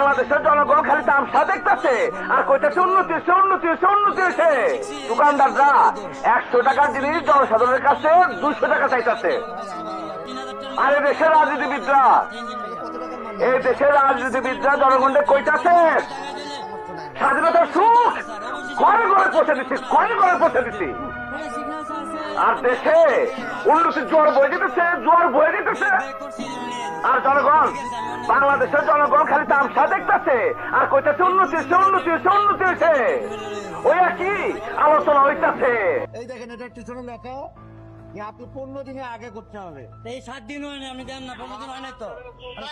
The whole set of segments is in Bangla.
বাংলাদেশের জনগণ খালি তামসা দেখতেছে আর কইতেছে উন্নতি হয়েছে, উন্নতি হয়েছে, উন্নতি হয়েছে। দোকানদাররা 100 টাকার জিনিস জনসাধারণের কাছে 200 টাকা চাইতেছে। আর এই দেশের রাজনীতিবিদরা, এই দেশের রাজনীতিবিদরা জনগণকে কইতাছে স্বাধীনতার সুখ ঘরে ঘরে পৌঁছে দিচ্ছি, ঘরে ঘরে পৌঁছে দিচ্ছি। আর দেশে উন্নতির জোয়ার বয়ে যেতেছে, জোয়ার বয়ে যেতেছে। আর জনগণ, বাংলাদেশের জনগণ খালি তামসা দেখতেছে আর কইতেছে উন্নতি হয়েছে, উন্নতি হয়েছে, উন্নতি হয়েছে। ওই একই আলোচনা হইতেছে। এই দেখেন, এটা পিছনে লেখা যে আপনি 15 দিনে আগে করতে হবে। এই 7 দিন হয় না, আপনি দেন না। 15 দিন হয় নাই তো,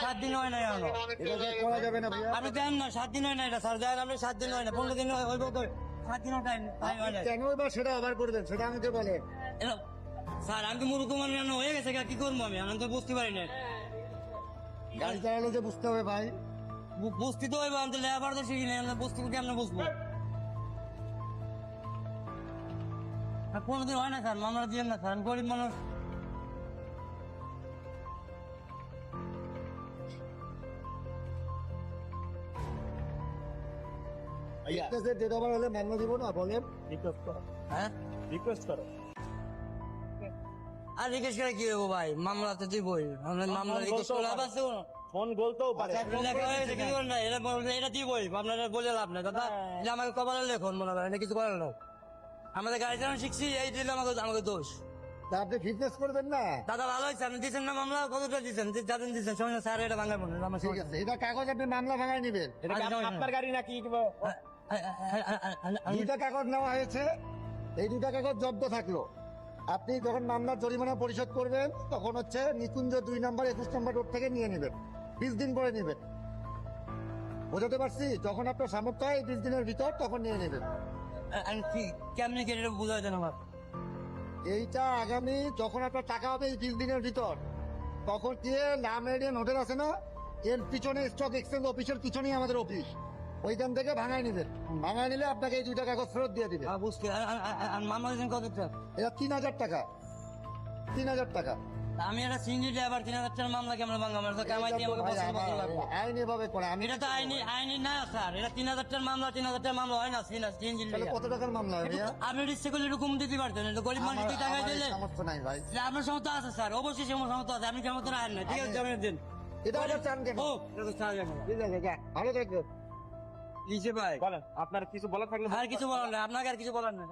7 দিন হয় নাই এখনো। এটা যে করা যাবে না ভাইয়া। আপনি দেন না, 7 দিন হয় না এটা স্যার। দেন আপনি 7 দিন হয় না, 15 দিন হইব তো, 7 দিনও টাইম হয় না। কেন এবার সেটা আবার করবেন, সেটা আমাকে বলেন। স্যার আমি তো মুরুখ মানুষ হয়ে গেছে, কি করবো আমি তো বুঝতে পারি না। গাড়ি চালালে যে বুঝতে হবে ভাই। বুঝতে তো হইব, আমি তো লেবার তো শিখি না, বুঝতে কেমন বুঝবো। 15 দিন হয় না স্যার, মামলা দিয়ে না স্যার, আমি গরিব মানুষ। ডেট ওভার হলে মামলা দিব না, বলেন। হ্যাঁ রিকোয়েস্ট করো। আর রিকোয়েস্ট করে কি হইব ভাই, মামলা তো দিবই। মামলা রিকোয়েস্ট করে লাভ আছে কোনো? ফোন বলতেও পারে। এটা দিবই, আপনারা বলে লাভ নাই দাদা। এটা আমাকে কপালে লেখন মনে করেন, এটা কিছু করার না। আমাদের গাড়ি চালানো শিখছি, এই দিলে আমাকে দোষ। তা আপনি ফিটনেস করবেন না। দাদা ভালো হয়েছে, আপনি দিচ্ছেন না মামলা, কতটা দিচ্ছেন? যাদের দিচ্ছেন সমস্যা স্যার, এটা ভাঙা পড়ে আমার ঠিক আছে, এটা কাগজ আপনি মামলা ভাঙায় নেবেন। আপনার গাড়ি নাকি? দুইটা কাগজ নেওয়া হয়েছে, এই দুটা কাগজ জব্দ থাকলো। আপনি যখন মামলার জরিমানা পরিশোধ করবেন তখন হচ্ছে নিকুঞ্জ 2 নম্বর 21 নম্বর রোড থেকে নিয়ে নেবেন, 20 দিন পরে নেবেন। বোঝাতে পারছি? যখন আপনার সামর্থ্য হয় 20 দিনের ভিতর তখন নিয়ে নেবেন। কেমনি কি এটা বোঝা যায় না আমার? এইটা আগামী যখন আপনার টাকা হবে এই 20 দিনের ভিতর, তখন গিয়ে নাম এরিয়ান হোটেল আছে না, এর পিছনে স্টক এক্সচেঞ্জ অফিসের পিছনেই আমাদের অফিস, ওইখান থেকে ভাঙায় নেবেন। ভাঙায় নিলে আপনাকে এই 2টা কাগজ ফেরত দিয়ে দিবে। বুঝতে মামলা দিচ্ছেন কতটা? এটা 3000 টাকা, 3000 টাকা। আমি একটা সিঙ্গি ড্রাইভার, 3000 টাকার মামলা কেমন ভাঙা? আমার তো কামাই দিয়ে আমাকে বছর বছর লাগবে। আইন এভাবে করে আমি এটা তো আইনি না স্যার, এটা 3000 টাকার মামলা, 3000 টাকার মামলা হয় না সিঙ্গি। তাহলে কত টাকার মামলা হবে ভাইয়া? আপনি ইচ্ছে করলে এরকম দিতে পারতেন, এটা গরিব মানুষ টাকা দিলে। সামর্থ্য নাই ভাই। আপনার সমস্যা আছে স্যার, অবশ্যই সমস্যা আছে, আপনি কেমন আইন না, ঠিক আছে জমিয়ে দিন। এটা আবার চান কেন? ও এটা তো স্যার জানে না। ঠিক আছে, যা, ভালো থাকবে। লিখে ভাই বলেন, আপনার কিছু বলার থাকলে আর কিছু বলার না, আপনাকে আর কিছু বলার না।